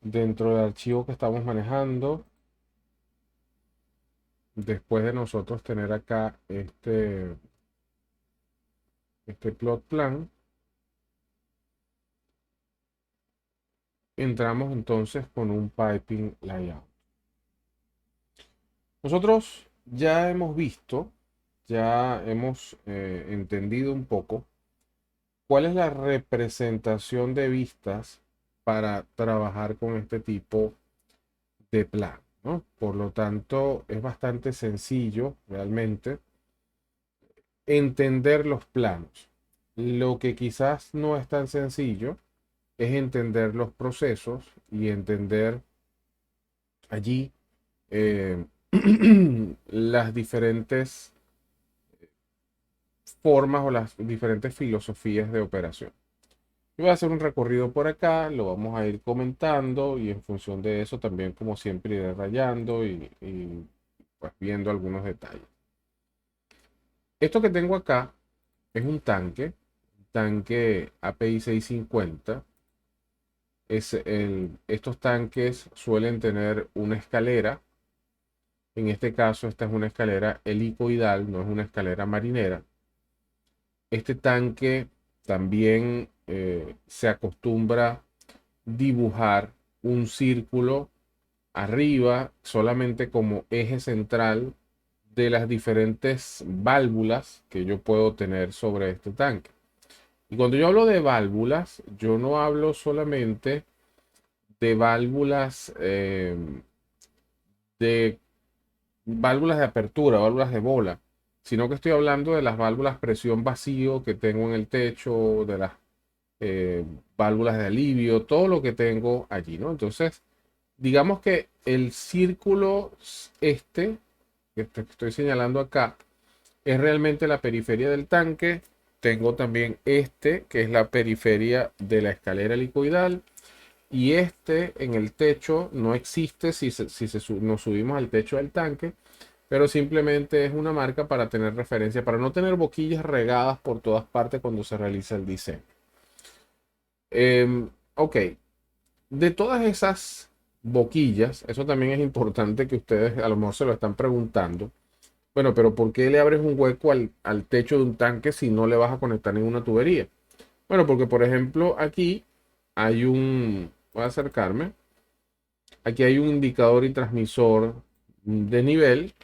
dentro del archivo que estamos manejando, después de nosotros tener acá este plot plan, entramos entonces con un piping layout. Nosotros ya hemos visto, ya hemos entendido un poco cuál es la representación de vistas para trabajar con este tipo de plan, ¿no? Por lo tanto, es bastante sencillo realmente entender los planos. Lo que quizás no es tan sencillo es entender los procesos y entender allí eh, las diferentes formas o las diferentes filosofías de operación. Yo voy a hacer un recorrido por acá, lo vamos a ir comentando y en función de eso también, como siempre, iré rayando pues viendo algunos detalles. Esto que tengo acá es un tanque API 650. Estos tanques suelen tener una escalera. En este caso, esta es una escalera helicoidal, no es una escalera marinera. Este tanque también se acostumbra dibujar un círculo arriba solamente como eje central de las diferentes válvulas que yo puedo tener sobre este tanque. Y cuando yo hablo de válvulas, yo no hablo solamente de de válvulas de apertura, válvulas de bola, sino que estoy hablando de las válvulas presión vacío que tengo en el techo, de las eh, válvulas de alivio, todo lo que tengo allí, ¿no? Entonces, digamos que el círculo este que te estoy señalando acá es realmente la periferia del tanque. Tengo también este, que es la periferia de la escalera helicoidal. Y este en el techo no existe si nos subimos al techo del tanque, pero simplemente es una marca para tener referencia, para no tener boquillas regadas por todas partes cuando se realiza el diseño. Ok, de todas esas boquillas, eso también es importante que ustedes a lo mejor se lo están preguntando. Bueno, pero ¿por qué le abres un hueco al techo de un tanque si no le vas a conectar ninguna tubería? Bueno, porque por ejemplo aquí voy a acercarme, aquí hay un indicador y transmisor de nivel.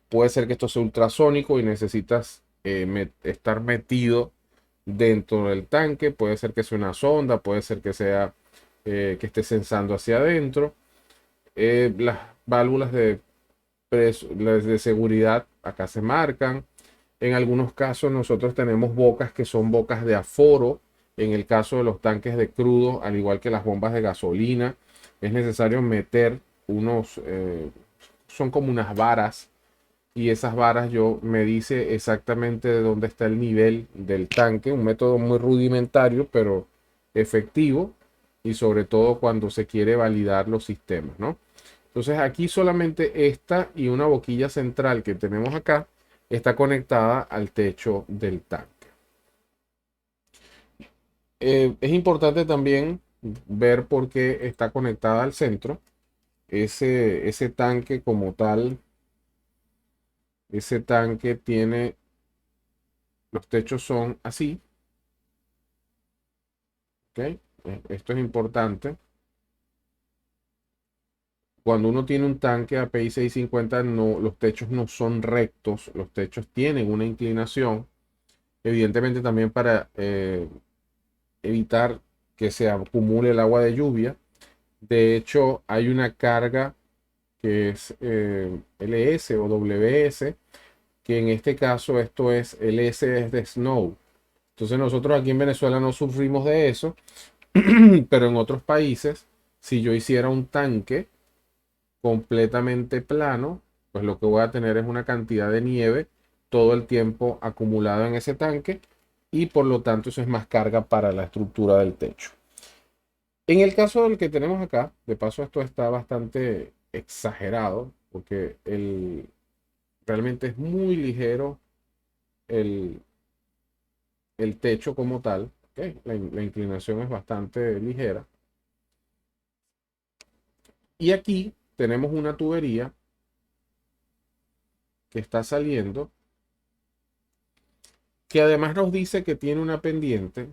Puede ser que esto sea ultrasónico y necesitas estar metido dentro del tanque. Puede ser que sea una sonda, puede ser que sea que esté sensando hacia adentro. Las válvulas las de seguridad acá se marcan. En algunos casos nosotros tenemos bocas que son bocas de aforo. En el caso de los tanques de crudo, al igual que las bombas de gasolina, es necesario meter son como unas varas, y esas varas yo me dice exactamente de dónde está el nivel del tanque. Un método muy rudimentario, pero efectivo, y sobre todo cuando se quiere validar los sistemas, ¿no? Entonces aquí solamente esta y una boquilla central que tenemos acá está conectada al techo del tanque. Es importante también ver por qué está conectada al centro. Ese tanque como tal, ese tanque tiene, los techos son así, ¿ok? Esto es importante. Cuando uno tiene un tanque API 650, no, los techos no son rectos, los techos tienen una inclinación, evidentemente también para evitar que se acumule el agua de lluvia. De hecho, hay una carga que es LS o WS, que en este caso esto es el S es de snow. Entonces nosotros aquí en Venezuela no sufrimos de eso, pero en otros países, si yo hiciera un tanque completamente plano, pues lo que voy a tener es una cantidad de nieve todo el tiempo acumulado en ese tanque, y por lo tanto eso es más carga para la estructura del techo. En el caso del que tenemos acá, de paso esto está bastante exagerado porque realmente es muy ligero el, el techo como tal. ¿Ok? La inclinación es bastante ligera. Y aquí tenemos una tubería que está saliendo, que además nos dice que tiene una pendiente,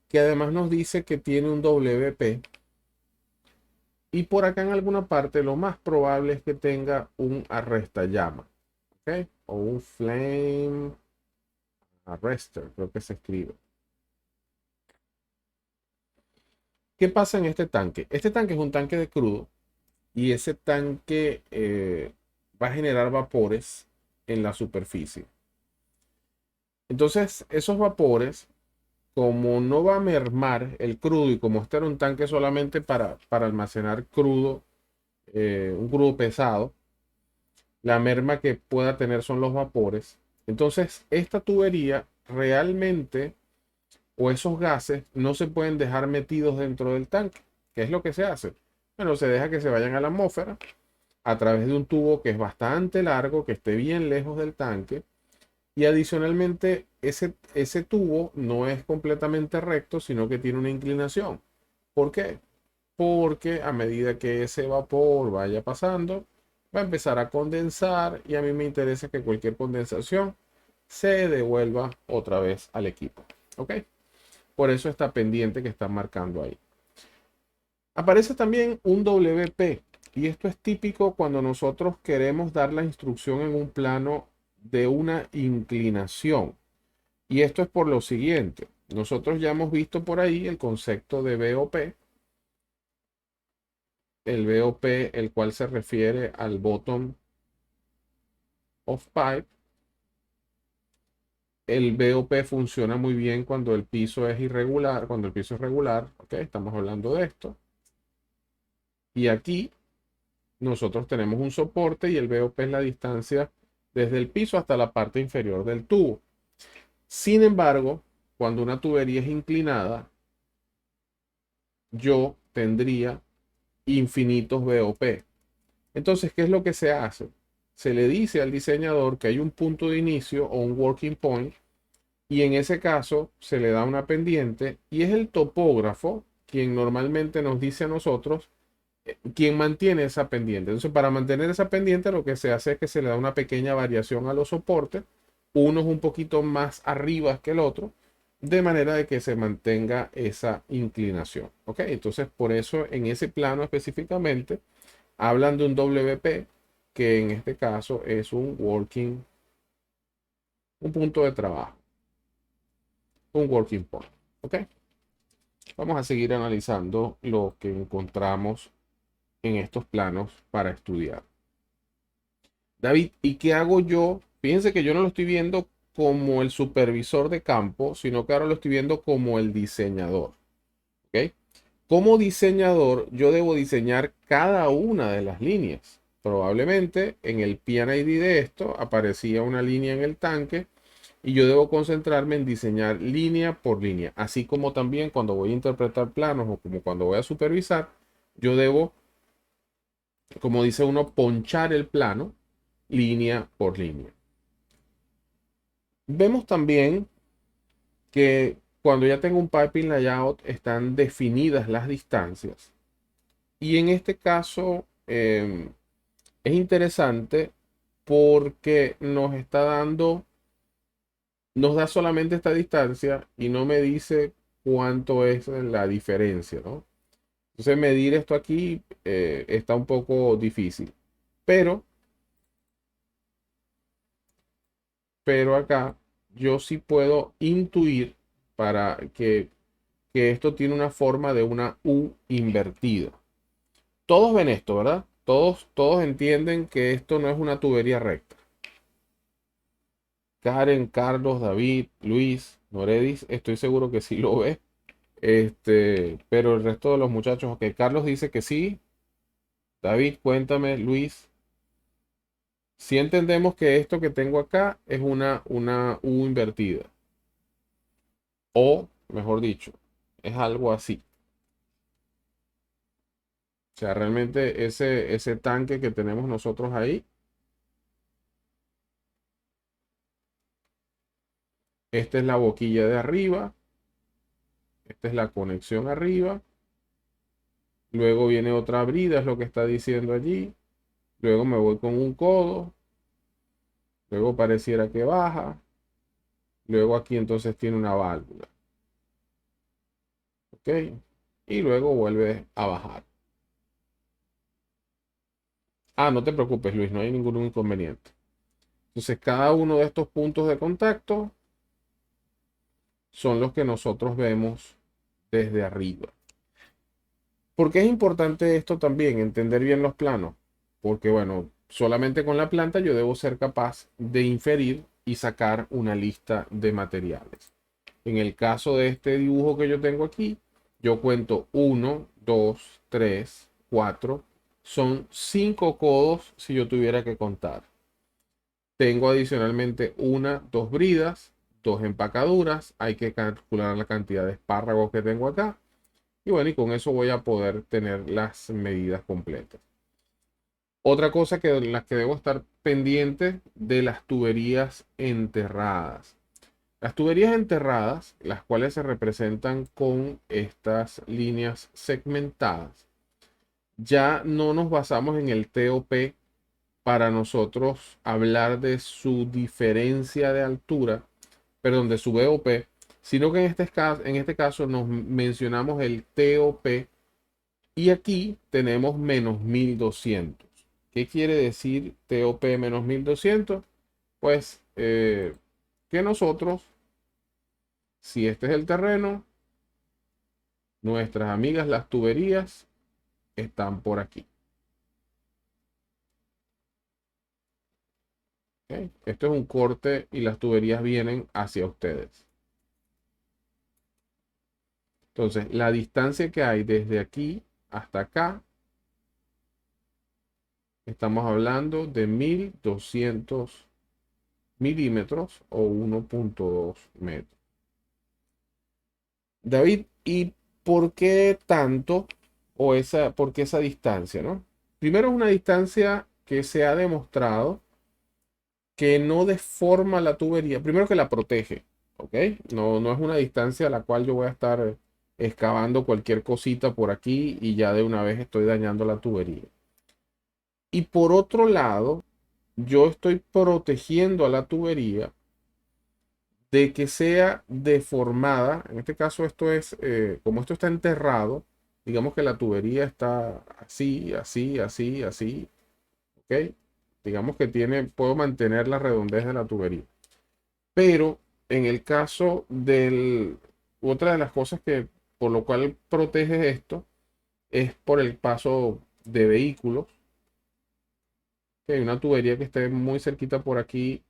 que además nos dice que tiene un WP. Y por acá en alguna parte lo más probable es que tenga un arresta llama, ¿ok? O un flame arrestor, creo que se escribe. ¿Qué pasa en este tanque? Este tanque es un tanque de crudo y ese tanque va a generar vapores en la superficie. Entonces, esos vapores, como no va a mermar el crudo y como este era un tanque solamente para almacenar crudo, un crudo pesado, la merma que pueda tener son los vapores. Entonces, esta tubería realmente, o esos gases, no se pueden dejar metidos dentro del tanque. ¿Qué es lo que se hace? Bueno, se deja que se vayan a la atmósfera a través de un tubo que es bastante largo, que esté bien lejos del tanque. Y adicionalmente, ese tubo no es completamente recto, sino que tiene una inclinación. ¿Por qué? Porque a medida que ese vapor vaya pasando, va a empezar a condensar y a mí me interesa que cualquier condensación se devuelva otra vez al equipo. ¿Ok? Por eso está pendiente que está marcando ahí. Aparece también un WP y esto es típico cuando nosotros queremos dar la instrucción en un plano de una inclinación. Y esto es por lo siguiente. Nosotros ya hemos visto por ahí el concepto de BOP, el BOP, el cual se refiere al bottom of pipe. El BOP funciona muy bien cuando el piso es irregular, cuando el piso es regular, ¿ok? Estamos hablando de esto. Y aquí nosotros tenemos un soporte y el BOP es la distancia desde el piso hasta la parte inferior del tubo. Sin embargo, cuando una tubería es inclinada, yo tendría infinitos BOP. Entonces, ¿qué es lo que se hace? Se le dice al diseñador que hay un punto de inicio o un working point y en ese caso se le da una pendiente y es el topógrafo quien normalmente nos dice a nosotros quien mantiene esa pendiente. Entonces, para mantener esa pendiente lo que se hace es que se le da una pequeña variación a los soportes, uno es un poquito más arriba que el otro, de manera de que se mantenga esa inclinación. ¿Ok? Entonces, por eso en ese plano específicamente hablan de un WP, que en este caso es un working, un punto de trabajo, un working point. ¿Ok? Vamos a seguir analizando lo que encontramos en estos planos para estudiar. David, ¿y qué hago yo? Fíjense que yo no lo estoy viendo como el supervisor de campo, sino que ahora lo estoy viendo como el diseñador. ¿Ok? Como diseñador, yo debo diseñar cada una de las líneas. Probablemente en el PNID de esto aparecía una línea en el tanque y yo debo concentrarme en diseñar línea por línea. Así como también cuando voy a interpretar planos o como cuando voy a supervisar, yo debo, como dice uno, ponchar el plano línea por línea. Vemos también que cuando ya tengo un piping layout están definidas las distancias. Y en este caso es interesante porque nos está dando, nos da solamente esta distancia y no me dice cuánto es la diferencia, ¿no? Entonces medir esto aquí está un poco difícil. Pero, pero acá yo sí puedo intuir para que esto tiene una forma de una U invertida. Todos ven esto, ¿verdad? Todos entienden que esto no es una tubería recta. Karen, Carlos, David, Luis, Noredis, estoy seguro que sí lo ve. Pero el resto de los muchachos, ok, Carlos dice que sí. David, cuéntame, Luis. Si entendemos que esto que tengo acá es una U invertida. O, mejor dicho, es algo así. O sea, realmente ese tanque que tenemos nosotros ahí, esta es la boquilla de arriba, esta es la conexión arriba, luego viene otra brida, es lo que está diciendo allí, luego me voy con un codo, luego pareciera que baja, luego aquí entonces tiene una válvula, ¿ok? Y luego vuelve a bajar. Ah, no te preocupes, Luis, no hay ningún inconveniente. Entonces, cada uno de estos puntos de contacto son los que nosotros vemos desde arriba. ¿Por qué es importante esto también? Entender bien los planos. Porque, bueno, solamente con la planta yo debo ser capaz de inferir y sacar una lista de materiales. En el caso de este dibujo que yo tengo aquí, yo cuento 1, 2, 3, 4. Son 5 codos si yo tuviera que contar. Tengo adicionalmente dos bridas, dos empacaduras. Hay que calcular la cantidad de espárragos que tengo acá. Y bueno, y con eso voy a poder tener las medidas completas. Otra cosa que las que debo estar pendiente de las tuberías enterradas. Las tuberías enterradas, las cuales se representan con estas líneas segmentadas, ya no nos basamos en el TOP para nosotros hablar de su diferencia de altura, perdón, de su BOP, sino que en este caso nos mencionamos el TOP y aquí tenemos menos 1200. ¿Qué quiere decir TOP menos 1200? Pues que nosotros, si este es el terreno, nuestras amigas las tuberías están por aquí. ¿Ok? Esto es un corte y las tuberías vienen hacia ustedes. Entonces, la distancia que hay desde aquí hasta acá, estamos hablando de 1200 milímetros o 1.2 metros. David, ¿y por qué tanto por qué esa distancia, no? Primero es una distancia que se ha demostrado que no deforma la tubería, primero que la protege, ¿ok? No es una distancia a la cual yo voy a estar excavando cualquier cosita por aquí y ya de una vez estoy dañando la tubería. Y por otro lado, yo estoy protegiendo a la tubería de que sea deformada. En este caso, esto es, como esto está enterrado, digamos que la tubería está así, así, así, así, ¿ok? Digamos que puedo mantener la redondez de la tubería. Pero en el caso otra de las cosas que por lo cual protege esto es por el paso de vehículos. Que hay una tubería que esté muy cerquita por aquí,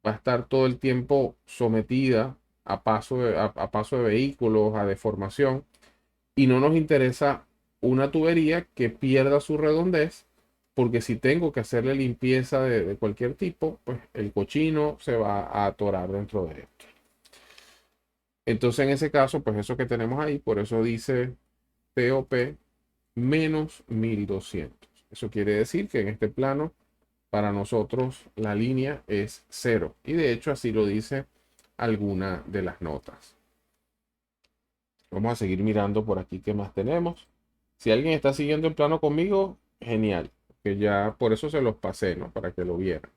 va a estar todo el tiempo sometida a paso de vehículos, a deformación, y no nos interesa una tubería que pierda su redondez, porque si tengo que hacerle limpieza de cualquier tipo, pues el cochino se va a atorar dentro de esto. Entonces, en ese caso, pues eso que tenemos ahí, por eso dice TOP menos 1200. Eso quiere decir que en este plano, para nosotros, la línea es cero. Y de hecho, así lo dice alguna de las notas. Vamos a seguir mirando por aquí qué más tenemos. Si alguien está siguiendo el plano conmigo, genial. Que ya por eso se los pasé, ¿no? Para que lo vieran.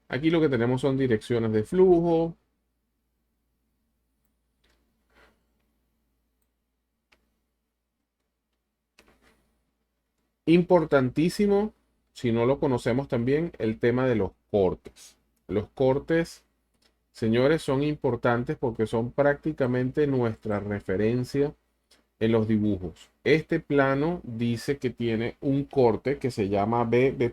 Aquí lo que tenemos son direcciones de flujo. Importantísimo, si no lo conocemos también, el tema de los cortes. Los cortes, señores, son importantes porque son prácticamente nuestra referencia en los dibujos. Este plano dice que tiene un corte que se llama B',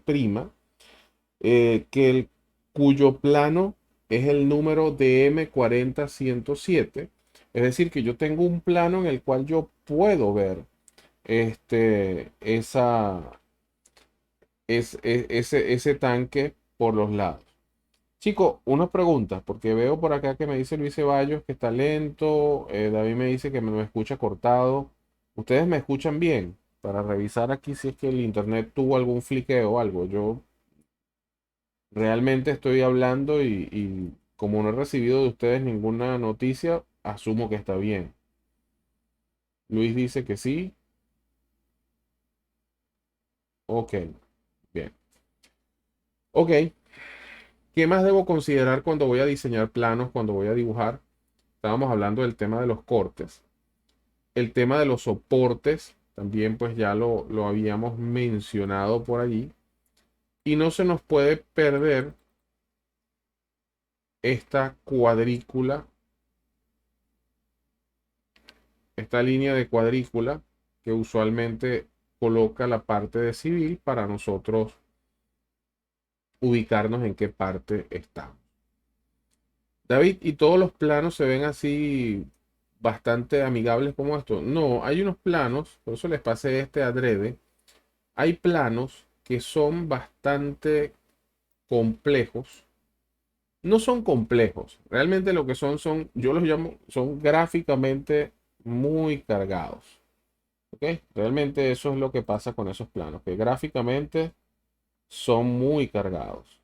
cuyo plano es el número DM40107. Es decir, que yo tengo un plano en el cual yo puedo ver este, ese tanque por los lados. Chico, una pregunta, porque veo por acá que me dice Luis Ceballos que está lento, David me dice que me escucha cortado. ¿Ustedes me escuchan bien? Para revisar aquí si es que el internet tuvo algún fliqueo o algo. Yo realmente estoy hablando y Como no he recibido de ustedes ninguna noticia, asumo que está bien. Luis dice que sí. Ok, bien. Ok, ¿qué más debo considerar cuando voy a diseñar planos, cuando voy a dibujar? Estábamos hablando del tema de los cortes. El tema de los soportes, también pues ya lo habíamos mencionado por allí. Y no se nos puede perder esta cuadrícula, esta línea de cuadrícula que usualmente coloca la parte de civil para nosotros ubicarnos en qué parte está. David, ¿y todos los planos se ven así bastante amigables como esto? No, hay unos planos, por eso les pasé este adrede. Hay planos que son bastante complejos. No son complejos, realmente lo que son, yo los llamo, son gráficamente muy cargados. ¿Ok? Realmente eso es lo que pasa con esos planos, que gráficamente son muy cargados.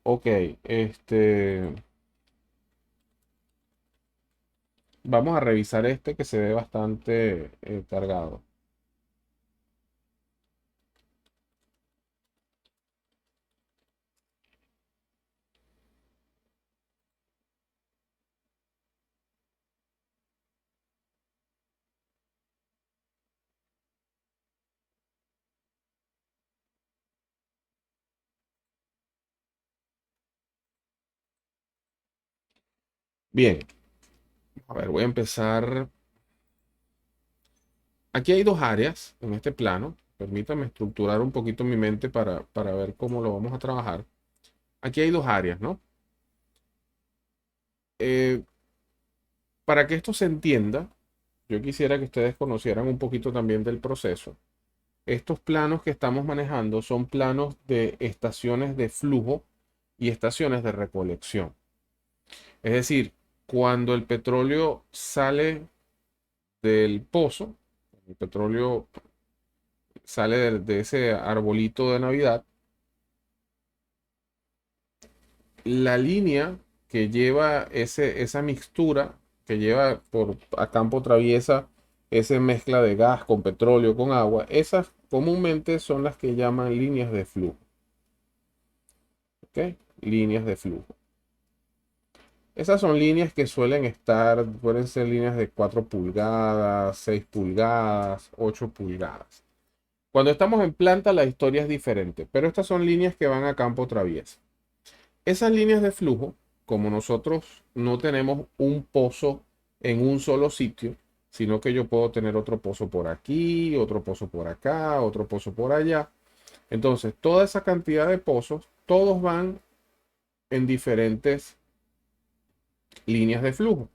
Ok, vamos a revisar este que se ve bastante cargado. Bien, a ver, voy a empezar. Aquí hay dos áreas en este plano. Permítame estructurar un poquito mi mente para ver cómo lo vamos a trabajar. Aquí hay dos áreas, ¿no? Eh, para que esto se entienda, yo quisiera que ustedes conocieran un poquito también del proceso. Estos planos que estamos manejando son planos de estaciones de flujo y estaciones de recolección. Es decir, cuando el petróleo sale del pozo, el petróleo sale de ese arbolito de Navidad, la línea que lleva esa mixtura, que lleva por a campo traviesa esa mezcla de gas con petróleo, con agua, esas comúnmente son las que llaman líneas de flujo. ¿Ok? Líneas de flujo. Esas son líneas que suelen estar, pueden ser líneas de 4 pulgadas, 6 pulgadas, 8 pulgadas. Cuando estamos en planta la historia es diferente, pero estas son líneas que van a campo traviesa. Esas líneas de flujo, como nosotros no tenemos un pozo en un solo sitio, sino que yo puedo tener otro pozo por aquí, otro pozo por acá, otro pozo por allá. Entonces, toda esa cantidad de pozos, todos van en diferentes líneas de flujo.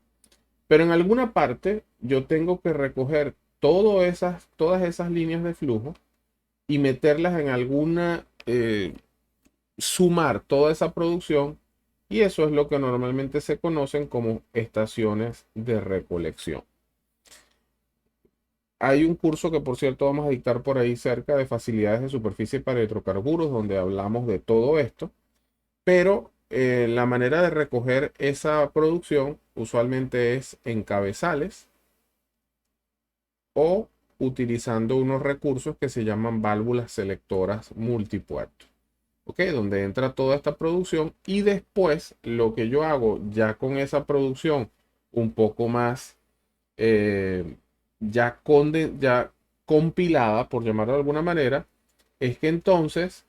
Pero en alguna parte yo tengo que recoger todas esas líneas de flujo y meterlas en alguna, sumar toda esa producción, y eso es lo que normalmente se conocen como estaciones de recolección. Hay un curso que por cierto vamos a dictar por ahí cerca de facilidades de superficie para hidrocarburos donde hablamos de todo esto, pero la manera de recoger esa producción usualmente es en cabezales o utilizando unos recursos que se llaman válvulas selectoras multipuerto. ¿Ok? Donde entra toda esta producción y después lo que yo hago ya con esa producción un poco más eh, ya compilada, por llamarlo de alguna manera, es que entonces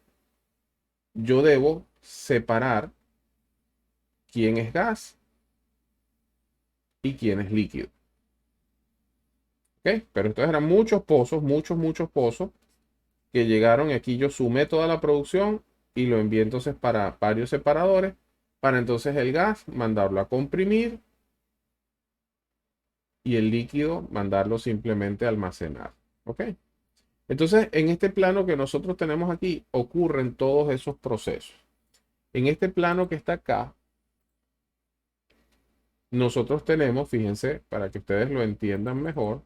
yo debo separar quién es gas y quién es líquido. ¿Ok? Pero entonces eran muchos pozos, muchos pozos que llegaron y aquí yo sumé toda la producción y lo envié entonces para varios separadores para entonces el gas mandarlo a comprimir y el líquido mandarlo simplemente a almacenar. ¿Ok? Entonces, en este plano que nosotros tenemos aquí ocurren todos esos procesos. En este plano que está acá, nosotros tenemos, fíjense, para que ustedes lo entiendan mejor,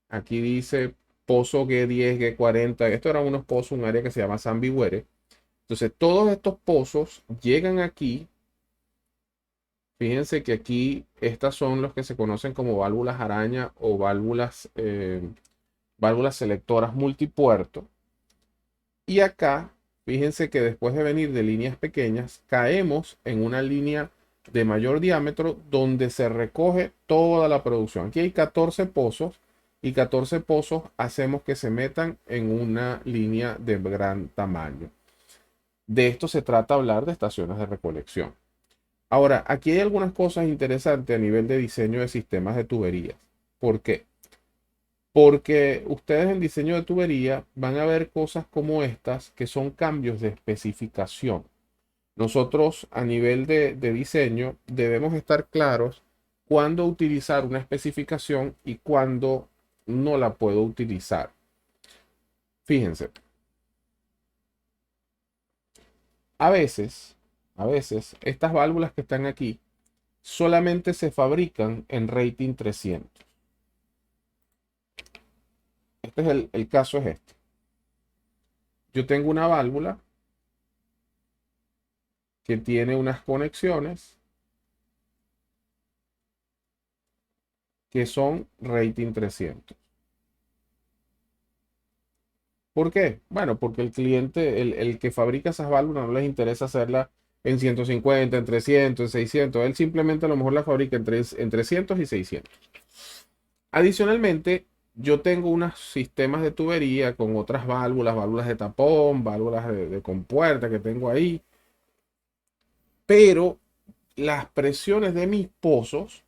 aquí dice pozo G10, G40. Esto eran unos pozos, un área que se llama San Biguere. Entonces, todos estos pozos llegan aquí. Fíjense que aquí estas son los que se conocen como válvulas araña o válvulas selectoras multipuerto. Y acá, fíjense que después de venir de líneas pequeñas, caemos en una línea de mayor diámetro donde se recoge toda la producción. Aquí hay 14 pozos y 14 pozos hacemos que se metan en una línea de gran tamaño. De esto se trata hablar de estaciones de recolección. Ahora, aquí hay algunas cosas interesantes a nivel de diseño de sistemas de tuberías. ¿Por qué? Porque ustedes en diseño de tubería van a ver cosas como estas que son cambios de especificación. Nosotros a nivel de diseño debemos estar claros cuándo utilizar una especificación y cuándo no la puedo utilizar. Fíjense, a veces, a veces estas válvulas que están aquí solamente se fabrican en rating 300. Este es el caso es este. Yo tengo una válvula que tiene unas conexiones que son rating 300. ¿Por qué? Bueno, porque el cliente, el que fabrica esas válvulas no les interesa hacerla en 150, en 300, en 600. Él simplemente a lo mejor la fabrica en 300 y 600. Adicionalmente, yo tengo unos sistemas de tubería con otras válvulas, válvulas de tapón, válvulas de compuerta que tengo ahí, pero las presiones de mis pozos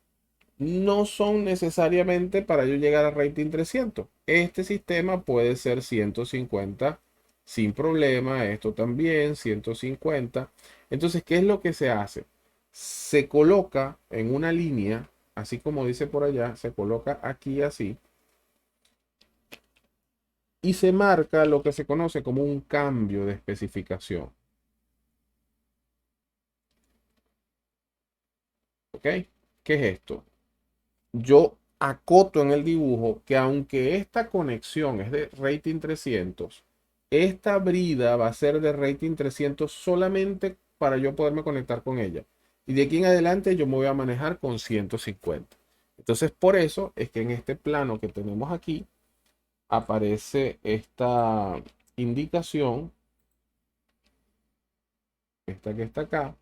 no son necesariamente para yo llegar a rating 300. Este sistema puede ser 150 sin problema, esto también 150. Entonces, ¿qué es lo que se hace? Se coloca en una línea, así como dice por allá, se coloca aquí así y se marca lo que se conoce como un cambio de especificación. ¿Ok? ¿Qué es esto? Yo acoto en el dibujo que aunque esta conexión es de rating 300, esta brida va a ser de rating 300 solamente para yo poderme conectar con ella. Y de aquí en adelante yo me voy a manejar con 150. Entonces por eso es que en este plano que tenemos aquí aparece esta indicación, esta que está acá,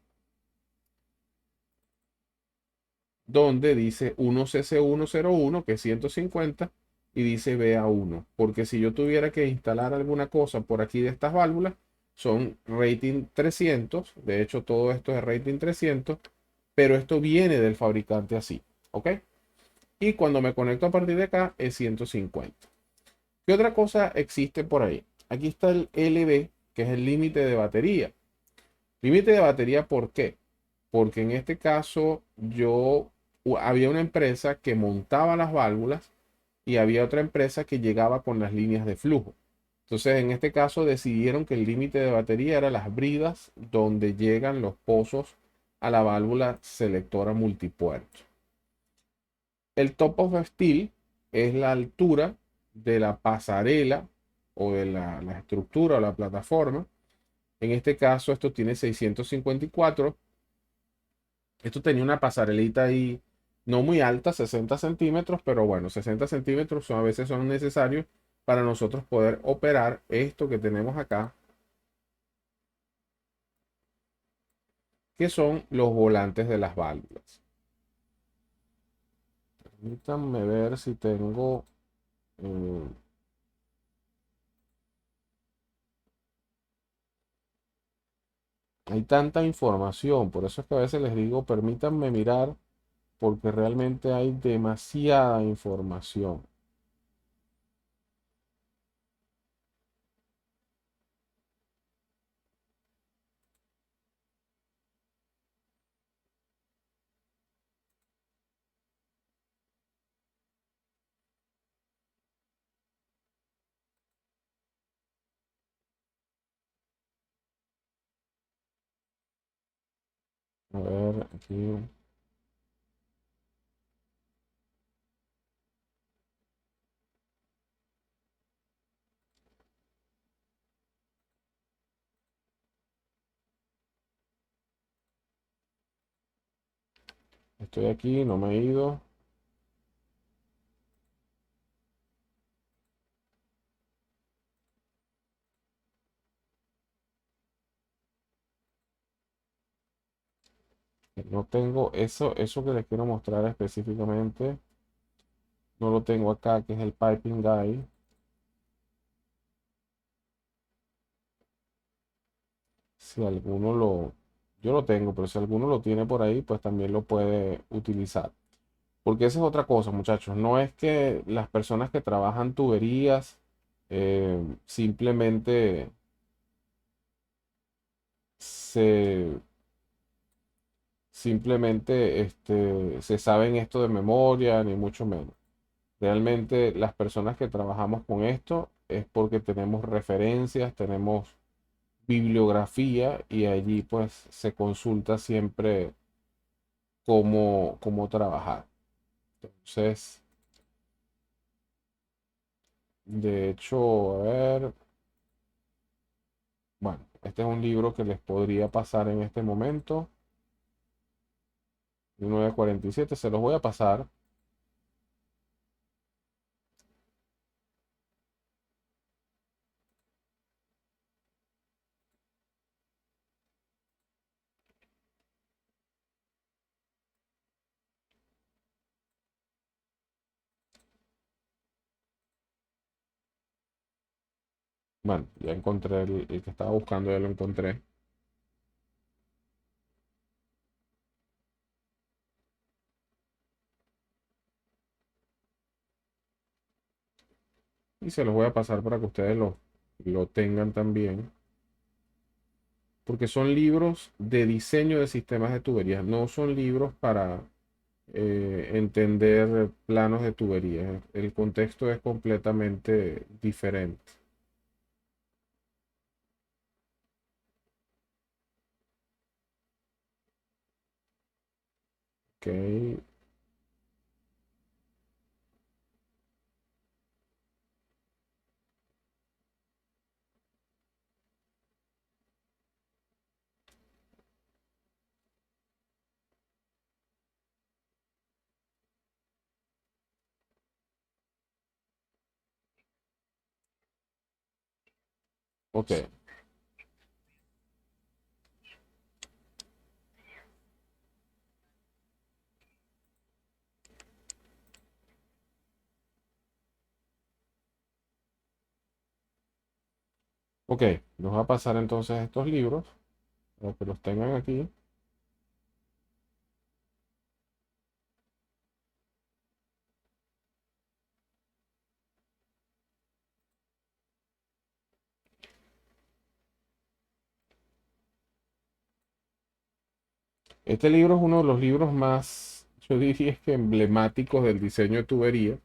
donde dice 1CC101, que es 150, y dice BA1. Porque si yo tuviera que instalar alguna cosa por aquí de estas válvulas, son rating 300. De hecho, todo esto es rating 300, pero esto viene del fabricante así. ¿Ok? Y cuando me conecto a partir de acá es 150. ¿Qué otra cosa existe por ahí? Aquí está el LB, que es el límite de batería. Límite de batería, ¿por qué? Porque en este caso había una empresa que montaba las válvulas y había otra empresa que llegaba con las líneas de flujo. Entonces, en este caso decidieron que el límite de batería era las bridas donde llegan los pozos a la válvula selectora multipuerto. El top of steel es la altura de la pasarela o de la estructura o la plataforma. En este caso, esto tiene 654. Esto tenía una pasarelita ahí no muy alta, 60 centímetros, pero bueno, 60 centímetros a veces son necesarios para nosotros poder operar esto que tenemos acá, que son los volantes de las válvulas. Permítanme ver si tengo... eh, hay tanta información, por eso es que a veces les digo, permítanme mirar, porque realmente hay demasiada información. A ver, aquí. Estoy aquí, no me he ido. No tengo eso que les quiero mostrar específicamente. No lo tengo acá, que es el Piping Guide. Si alguno lo, yo lo tengo, pero si alguno lo tiene por ahí, pues también lo puede utilizar. Porque esa es otra cosa, muchachos. No es que las personas que trabajan tuberías simplemente se, se saben esto de memoria, ni mucho menos. Realmente las personas que trabajamos con esto es porque tenemos referencias, tenemos bibliografía y allí pues se consulta siempre cómo trabajar. Entonces, de hecho, a ver, bueno, este es un libro que les podría pasar en este momento, 1947, se los voy a pasar. Bueno, ya encontré el que estaba buscando, ya lo encontré. Y se los voy a pasar para que ustedes lo tengan también. Porque son libros de diseño de sistemas de tuberías, no son libros para entender planos de tuberías. El contexto es completamente diferente. Ok, ok, ok. Nos va a pasar entonces estos libros, para que los tengan aquí. Este libro es uno de los libros más, yo diría que emblemáticos del diseño de tubería,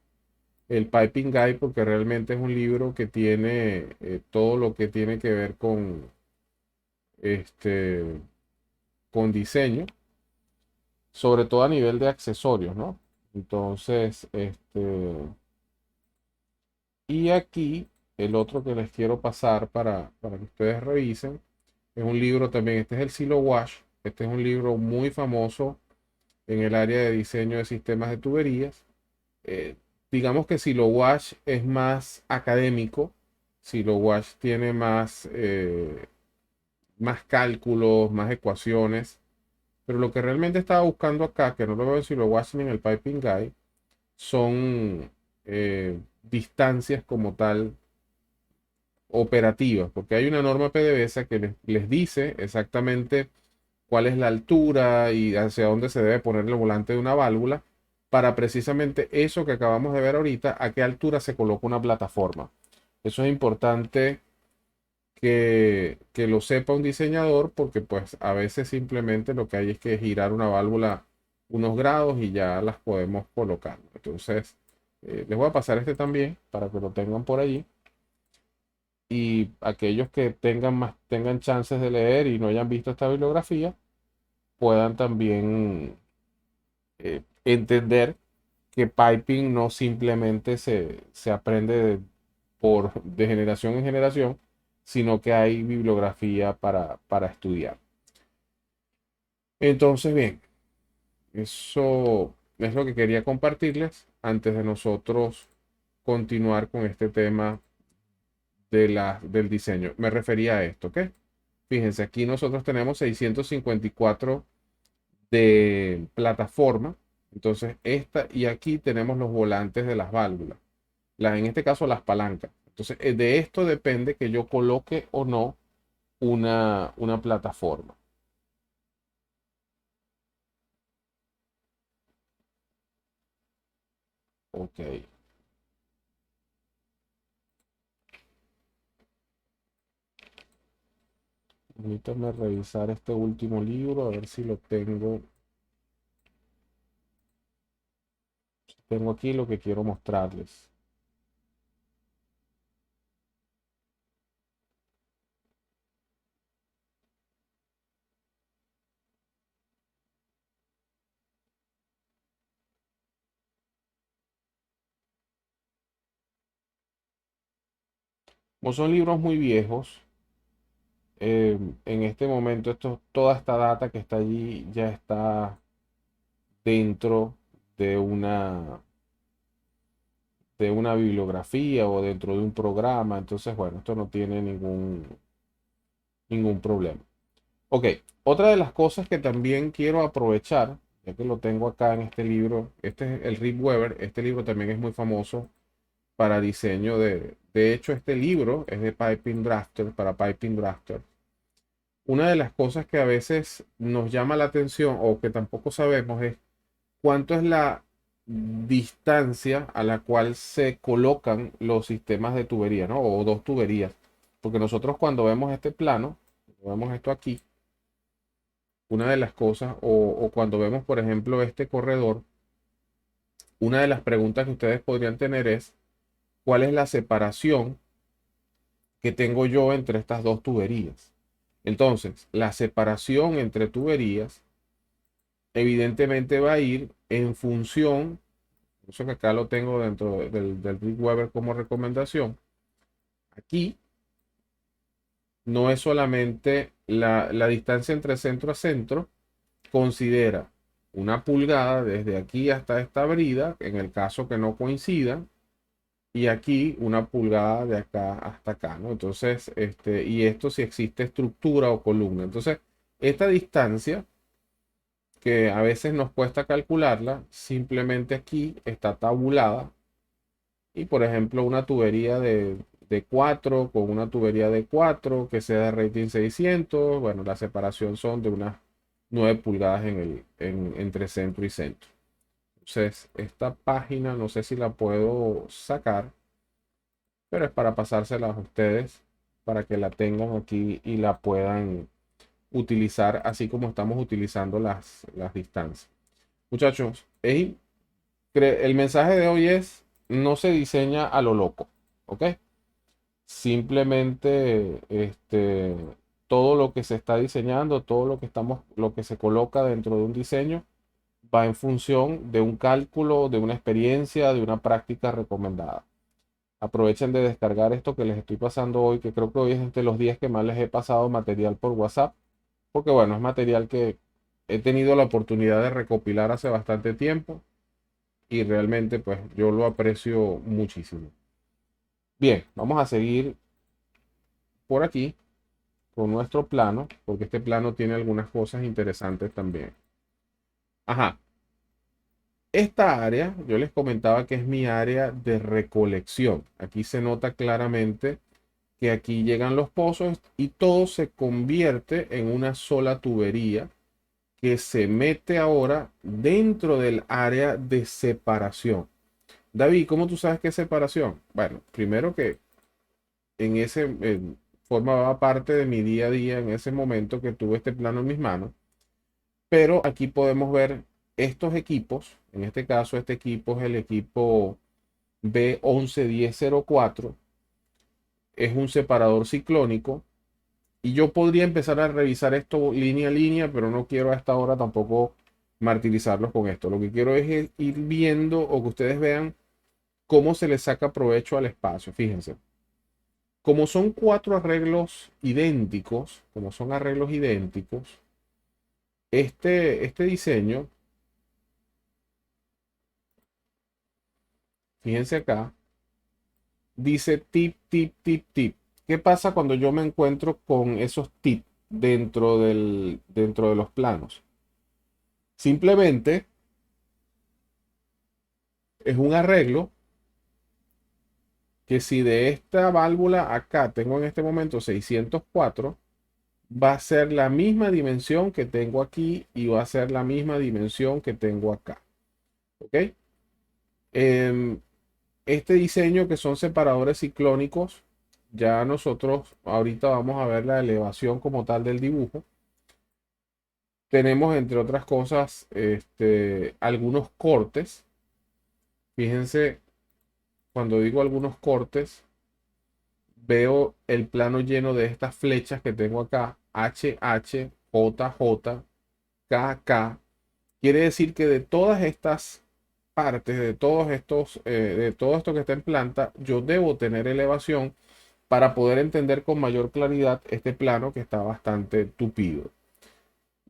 el Piping Guide, porque realmente es un libro que tiene todo lo que tiene que ver este, con diseño, sobre todo a nivel de accesorios, ¿no? Entonces, y aquí el otro que les quiero pasar para que ustedes revisen es un libro también, este es el Silo Wash, este es un libro muy famoso en el área de diseño de sistemas de tuberías. Eh, digamos que Silo Wash es más académico, Silo Wash tiene más cálculos, más ecuaciones, pero lo que realmente estaba buscando acá, que no lo veo en Silo Wash ni en el Piping Guide, son distancias como tal operativas, porque hay una norma PDVSA que les dice exactamente cuál es la altura y hacia dónde se debe poner el volante de una válvula para precisamente eso que acabamos de ver ahorita, a qué altura se coloca una plataforma. Eso es importante que lo sepa un diseñador porque pues a veces simplemente lo que hay es que girar una válvula unos grados y ya las podemos colocar. Entonces, les voy a pasar este también para que lo tengan por allí y aquellos que tengan chances de leer y no hayan visto esta bibliografía puedan también entender que piping no simplemente se aprende de generación en generación, sino que hay bibliografía para estudiar. Entonces, bien, Eso es lo que quería compartirles antes de nosotros continuar con este tema del diseño. Me refería a esto, ¿ok? Fíjense, aquí nosotros tenemos 654 de plataforma. Entonces, esta y aquí tenemos los volantes de las válvulas. En este caso, las palancas. Entonces, de esto depende que yo coloque o no una plataforma. Ok. Permítanme revisar este último libro, a ver si lo tengo. Tengo aquí lo que quiero mostrarles. Como son libros muy viejos, en este momento toda esta data que está allí ya está dentro de una bibliografía o dentro de un programa. Entonces, bueno, esto no tiene ningún problema. Ok, otra de las cosas que también quiero aprovechar, ya que lo tengo acá en este libro, este es el Rip Weber, este libro también es muy famoso para diseño de hecho, este libro es de Piping Drafter, para Piping Drafter. Una de las cosas que a veces nos llama la atención o que tampoco sabemos es cuánto es la distancia a la cual se colocan los sistemas de tubería, ¿no? O dos tuberías. Porque nosotros cuando vemos este plano, vemos esto aquí, una de las cosas, o cuando vemos, por ejemplo, este corredor, una de las preguntas que ustedes podrían tener es, ¿cuál es la separación que tengo yo entre estas dos tuberías? Entonces, la separación entre tuberías evidentemente va a ir en función, eso que acá lo tengo dentro del Rick Weber como recomendación. Aquí no es solamente la distancia entre centro a centro, considera una pulgada desde aquí hasta esta brida, en el caso que no coincidan, y aquí una pulgada de acá hasta acá, ¿no? Entonces, y esto si existe estructura o columna. Entonces, esta distancia, que a veces nos cuesta calcularla, simplemente aquí está tabulada. Y por ejemplo, una tubería de 4 con una tubería de 4 que sea de rating 600, bueno, la separación son de unas 9 pulgadas entre centro y centro. Entonces, esta página no sé si la puedo sacar, pero es para pasársela a ustedes para que la tengan aquí y la puedan utilizar así como estamos utilizando las distancias. Muchachos, el mensaje de hoy es, no se diseña a lo loco, ¿ok? Simplemente todo lo que se está diseñando, todo lo que se coloca dentro de un diseño va en función de un cálculo, de una experiencia, de una práctica recomendada. Aprovechen de descargar esto que les estoy pasando hoy, que creo que hoy es entre los días que más les he pasado material por WhatsApp, porque bueno, es material que he tenido la oportunidad de recopilar hace bastante tiempo y realmente pues yo lo aprecio muchísimo. Bien, vamos a seguir por aquí con nuestro plano, porque este plano tiene algunas cosas interesantes también. Ajá, esta área, yo les comentaba que es mi área de recolección. Aquí se nota claramente que aquí llegan los pozos y todo se convierte en una sola tubería que se mete ahora dentro del área de separación. David, ¿cómo tú sabes qué es separación? Bueno, primero que formaba parte de mi día a día en ese momento que tuve este plano en mis manos, pero aquí podemos ver estos equipos. En este caso, este equipo es el equipo B111004, es un separador ciclónico. Y yo podría empezar a revisar esto línea a línea, pero no quiero a esta hora tampoco martirizarlos con esto. Lo que quiero es ir viendo o que ustedes vean cómo se le saca provecho al espacio. Fíjense, como son cuatro arreglos idénticos, como son arreglos idénticos, este diseño fíjense acá, dice tip, tip, tip, tip. ¿Qué pasa cuando yo me encuentro con esos tips dentro de los planos? Simplemente es un arreglo que si de esta válvula acá tengo en este momento 604, va a ser la misma dimensión que tengo aquí y va a ser la misma dimensión que tengo acá. ¿Ok? Em, este diseño que son separadores ciclónicos, ya nosotros ahorita vamos a ver la elevación como tal del dibujo. Tenemos entre otras cosas algunos cortes. Fíjense, cuando digo algunos cortes, veo el plano lleno de estas flechas que tengo acá, H, H, J, J, K, K. Quiere decir que de todas estas partes, de todo esto que está en planta, yo debo tener elevación para poder entender con mayor claridad este plano que está bastante tupido.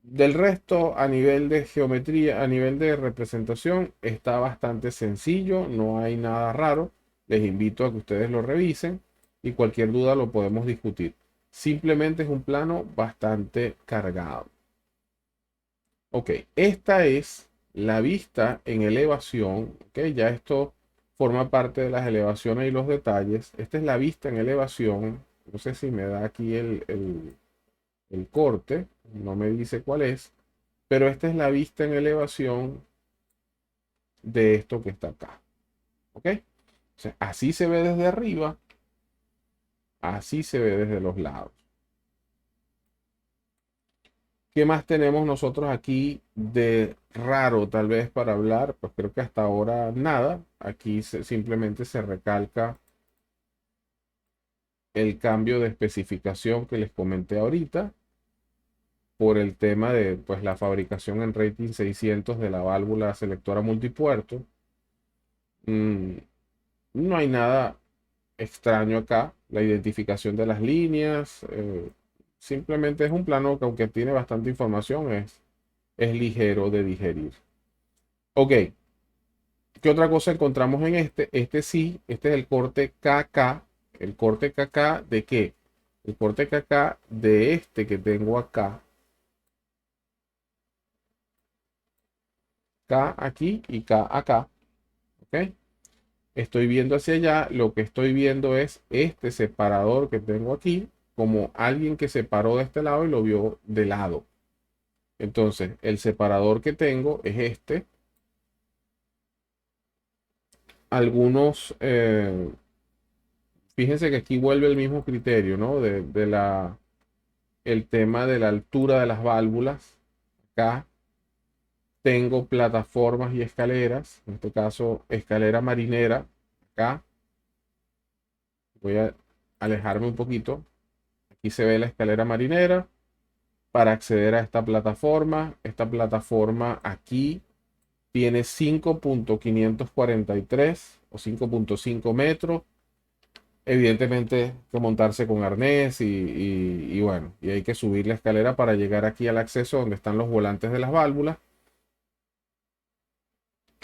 Del resto, a nivel de geometría, a nivel de representación, está bastante sencillo, no hay nada raro. Les invito a que ustedes lo revisen y cualquier duda lo podemos discutir. Simplemente es un plano bastante cargado. Ok, esta es la vista en elevación. Ok, ya esto forma parte de las elevaciones y los detalles. Esta es la vista en elevación. No sé si me da aquí el corte, no me dice cuál es, pero esta es la vista en elevación de esto que está acá. ¿Ok? O sea, así se ve desde arriba, así se ve desde los lados. ¿Qué más tenemos nosotros aquí de raro tal vez para hablar? Pues creo que hasta ahora nada. Aquí simplemente se recalca el cambio de especificación que les comenté ahorita por el tema de pues, la fabricación en rating 600 de la válvula selectora multipuerto. Mm, no hay nada extraño acá. La identificación de las líneas. Simplemente es un plano que aunque tiene bastante información es ligero de digerir. Ok, ¿qué otra cosa encontramos en este? Este sí, este es el corte KK. ¿El corte KK de qué? El corte KK de este que tengo acá. K aquí y K acá. ¿Ok? Estoy viendo hacia allá. Lo que estoy viendo es este separador que tengo aquí. Como alguien que se paró de este lado y lo vio de lado. Entonces, el separador que tengo es este. Algunos, fíjense que aquí vuelve el mismo criterio, ¿no? El tema de la altura de las válvulas. Acá tengo plataformas y escaleras, en este caso escalera marinera. Acá voy a alejarme un poquito. Aquí se ve la escalera marinera para acceder a esta plataforma. Esta plataforma aquí tiene 5.543 o 5.5 metros. Evidentemente que montarse con arnés y bueno, y hay que subir la escalera para llegar aquí al acceso donde están los volantes de las válvulas.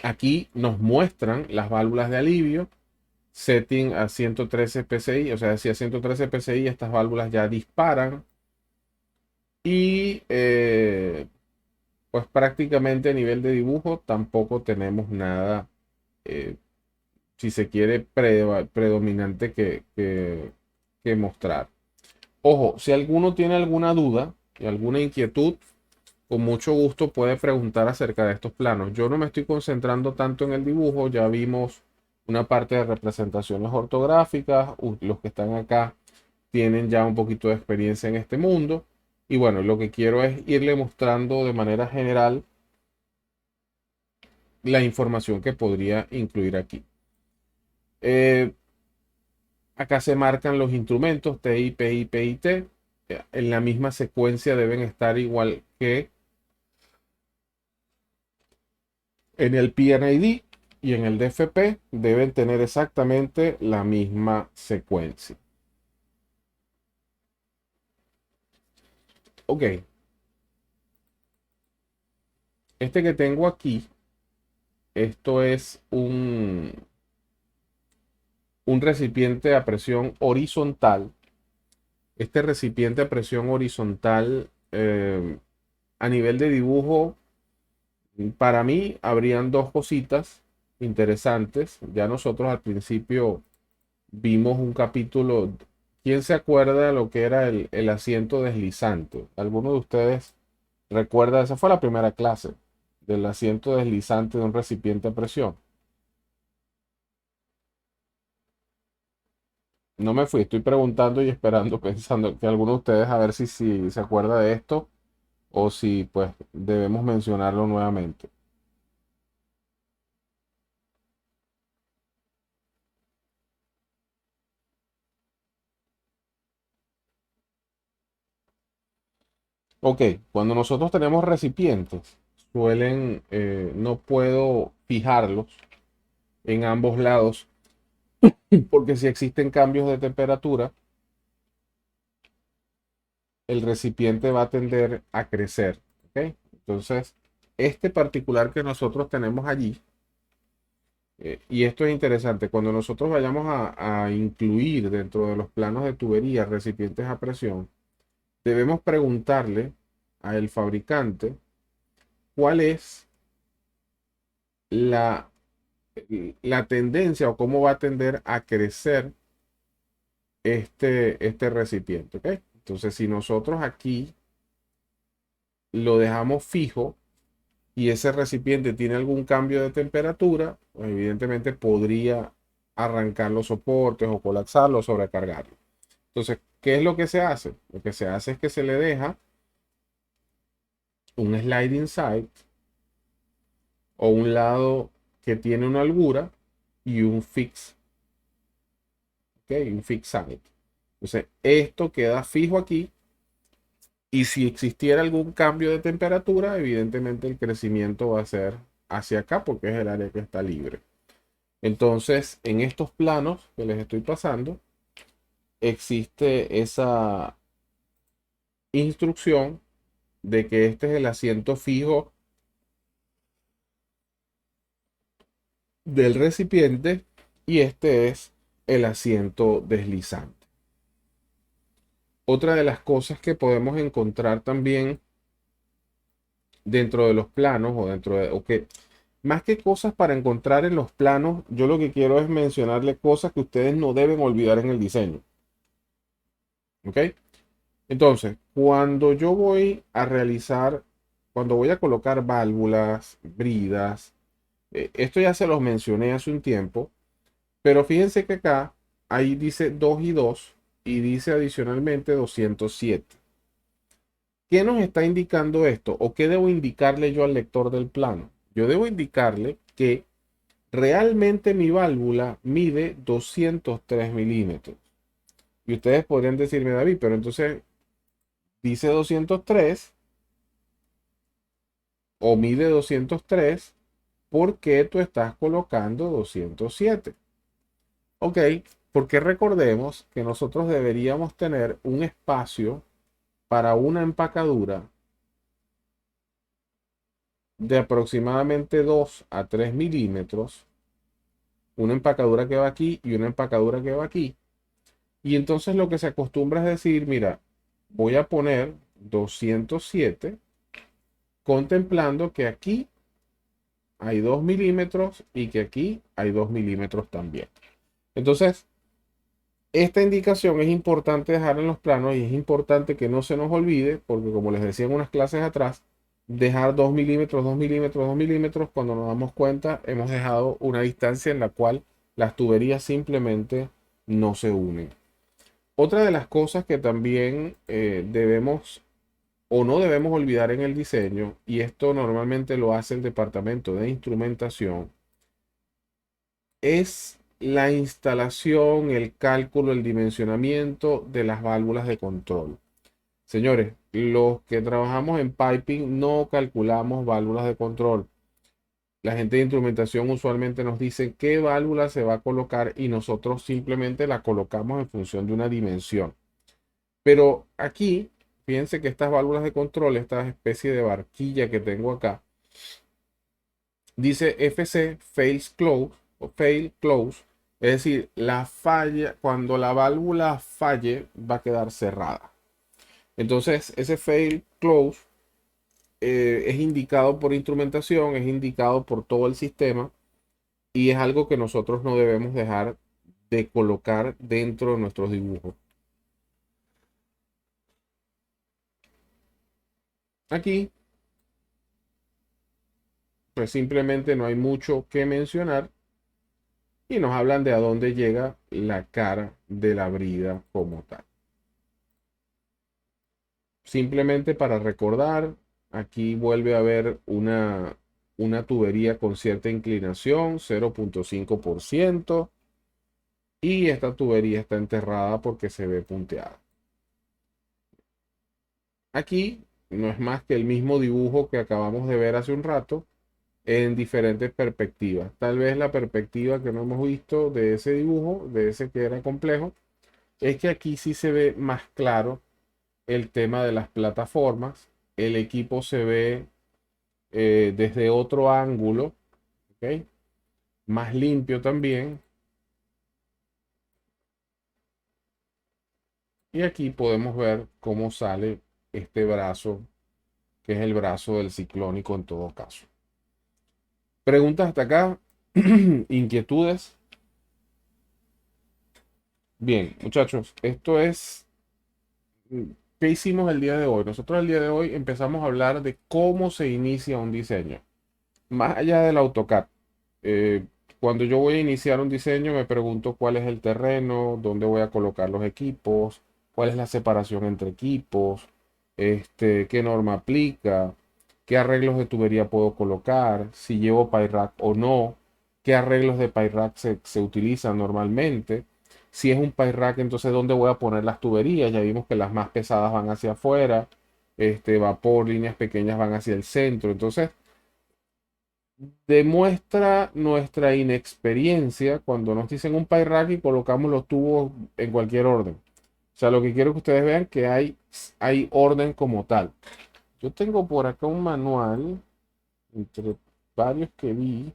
Aquí nos muestran las válvulas de alivio, setting a 113 PSI, o sea, si a 113 PSI estas válvulas ya disparan y pues prácticamente a nivel de dibujo tampoco tenemos nada, eh, si se quiere, predominante que mostrar. Ojo, si alguno tiene alguna duda y alguna inquietud, con mucho gusto puede preguntar acerca de estos planos. Yo no me estoy concentrando tanto en el dibujo, ya vimos una parte de representaciones ortográficas, los que están acá tienen ya un poquito de experiencia en este mundo. Y bueno, lo que quiero es irle mostrando de manera general la información que podría incluir aquí. Eh, Acá se marcan los instrumentos TI, PI, PIT. En la misma secuencia deben estar igual que en el PNID y en el DFP. Deben tener exactamente la misma secuencia. Ok. Este que tengo aquí, esto es un un recipiente a presión horizontal. Este recipiente a presión horizontal, a nivel de dibujo, para mí habrían dos cositas interesantes. Ya nosotros al principio vimos un capítulo. ¿Quién se acuerda de lo que era el asiento deslizante? ¿Alguno de ustedes recuerda? Esa fue la primera clase del asiento deslizante de un recipiente a presión. No me fui, estoy preguntando y esperando, pensando que alguno de ustedes a ver si se acuerda de esto o si pues debemos mencionarlo nuevamente. Ok, cuando nosotros tenemos recipientes, no puedo fijarlos en ambos lados porque si existen cambios de temperatura, el recipiente va a tender a crecer. ¿Ok? Entonces, este particular que nosotros tenemos allí, y esto es interesante, cuando nosotros vayamos a incluir dentro de los planos de tubería recipientes a presión, debemos preguntarle al fabricante cuál es la, la tendencia o cómo va a tender a crecer este recipiente. ¿Ok? Entonces, si nosotros aquí lo dejamos fijo y ese recipiente tiene algún cambio de temperatura, pues evidentemente podría arrancar los soportes o colapsarlo o sobrecargarlo. Entonces, ¿qué es lo que se hace? Lo que se hace es que se le deja un sliding side o un lado que tiene una holgura y un fix, ¿ok? Un fix side. Entonces, esto queda fijo aquí y si existiera algún cambio de temperatura, evidentemente el crecimiento va a ser hacia acá porque es el área que está libre. Entonces, en estos planos que les estoy pasando, existe esa instrucción de que este es el asiento fijo del recipiente y este es el asiento deslizante. Otra de las cosas que podemos encontrar también dentro de los planos o dentro de, o que más que cosas para encontrar en los planos, yo lo que quiero es mencionarle cosas que ustedes no deben olvidar en el diseño. ¿Ok? Entonces, cuando yo voy a realizar, cuando voy a colocar válvulas, bridas, esto ya se los mencioné hace un tiempo, pero fíjense que acá ahí dice 2 y 2 y dice adicionalmente 207. ¿Qué nos está indicando esto? ¿O qué debo indicarle yo al lector del plano? Yo debo indicarle que realmente mi válvula mide 203 milímetros. Y ustedes podrían decirme, David, pero entonces dice 203 o mide 203, ¿por qué tú estás colocando 207? Ok, porque recordemos que nosotros deberíamos tener un espacio para una empacadura de aproximadamente 2 a 3 milímetros, una empacadura que va aquí y una empacadura que va aquí. Y entonces lo que se acostumbra es decir, mira, voy a poner 207 contemplando que aquí hay 2 milímetros y que aquí hay 2 milímetros también. Entonces, esta indicación es importante dejar en los planos y es importante que no se nos olvide, porque como les decía en unas clases atrás, dejar 2 milímetros, 2 milímetros, 2 milímetros, cuando nos damos cuenta, hemos dejado una distancia en la cual las tuberías simplemente no se unen. Otra de las cosas que también debemos o no debemos olvidar en el diseño, y esto normalmente lo hace el departamento de instrumentación, es la instalación, el cálculo, el dimensionamiento de las válvulas de control. Señores, los que trabajamos en piping no calculamos válvulas de control. La gente de instrumentación usualmente nos dice qué válvula se va a colocar y nosotros simplemente la colocamos en función de una dimensión. Pero aquí, fíjense que estas válvulas de control, esta especie de barquilla que tengo acá, dice FC Fails Close o Fail Close Es decir, la falla, cuando la válvula falle, va a quedar cerrada. Entonces, ese fail close es indicado por instrumentación, es indicado por todo el sistema y es algo que nosotros no debemos dejar de colocar dentro de nuestros dibujos. Aquí, pues simplemente no hay mucho que mencionar y nos hablan de a dónde llega la cara de la brida como tal. Simplemente para recordar, aquí vuelve a haber una tubería con cierta inclinación, 0,5%, y esta tubería está enterrada porque se ve punteada. Aquí no es más que el mismo dibujo que acabamos de ver hace un rato en diferentes perspectivas. Tal vez la perspectiva que no hemos visto de ese dibujo, de ese que era complejo, es que aquí sí se ve más claro el tema de las plataformas. El equipo se ve desde otro ángulo, ¿ok? Más limpio también. Y aquí podemos ver cómo sale este brazo, que es el brazo del ciclónico en todo caso. Preguntas hasta acá, inquietudes. Bien, muchachos, esto es ¿qué hicimos el día de hoy? Nosotros el día de hoy empezamos a hablar de cómo se inicia un diseño, más allá del AutoCAD. Eh, Cuando yo voy a iniciar un diseño, me pregunto cuál es el terreno, dónde voy a colocar los equipos, cuál es la separación entre equipos, qué norma aplica, qué arreglos de tubería puedo colocar, si llevo PyRack o no, qué arreglos de PyRack se utilizan normalmente. Si es un PyRack, entonces dónde voy a poner las tuberías. Ya vimos que las más pesadas van hacia afuera, vapor, líneas pequeñas van hacia el centro. Entonces, demuestra nuestra inexperiencia cuando nos dicen un pie rack y colocamos los tubos en cualquier orden. O sea, lo que quiero que ustedes vean que hay orden como tal. Yo tengo por acá un manual, entre varios que vi.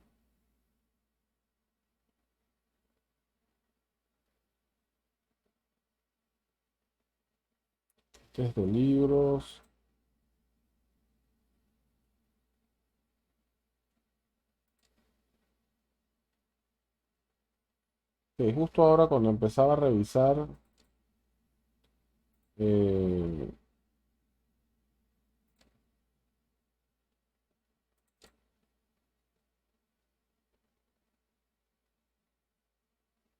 Este es de libros. Que justo ahora cuando empezaba a revisar, eh,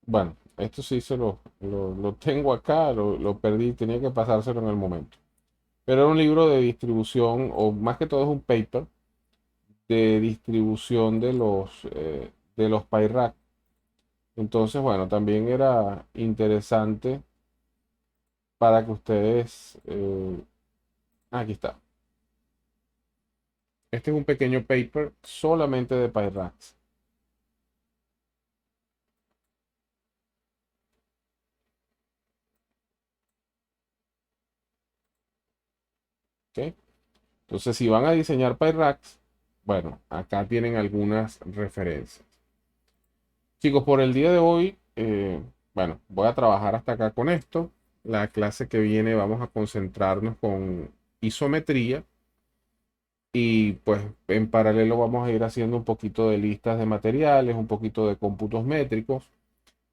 bueno, esto sí lo tengo acá, lo perdí, tenía que pasárselo en el momento. Pero era un libro de distribución, o más que todo es un paper de distribución de los PyRack. Entonces, bueno, también era interesante para que ustedes... aquí está. Este es un pequeño paper solamente de PyRacks. ¿Ok? Entonces, si van a diseñar PyRacks, bueno, acá tienen algunas referencias. Chicos, por el día de hoy, bueno, voy a trabajar hasta acá con esto. La clase que viene vamos a concentrarnos con isometría. Y pues en paralelo vamos a ir haciendo un poquito de listas de materiales, un poquito de cómputos métricos.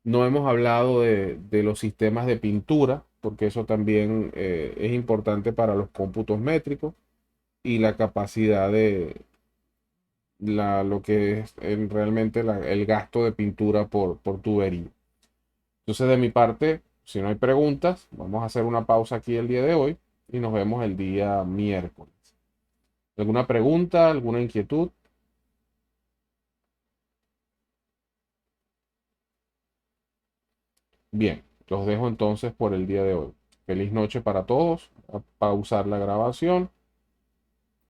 No hemos hablado de los sistemas de pintura, porque eso también es importante para los cómputos métricos y la capacidad de lo que es realmente el gasto de pintura por tubería. Entonces, de mi parte, si no hay preguntas, vamos a hacer una pausa aquí el día de hoy y nos vemos el día miércoles. ¿Alguna pregunta, alguna inquietud? Bien, los dejo entonces por el día de hoy. Feliz noche para todos. A pausar la grabación.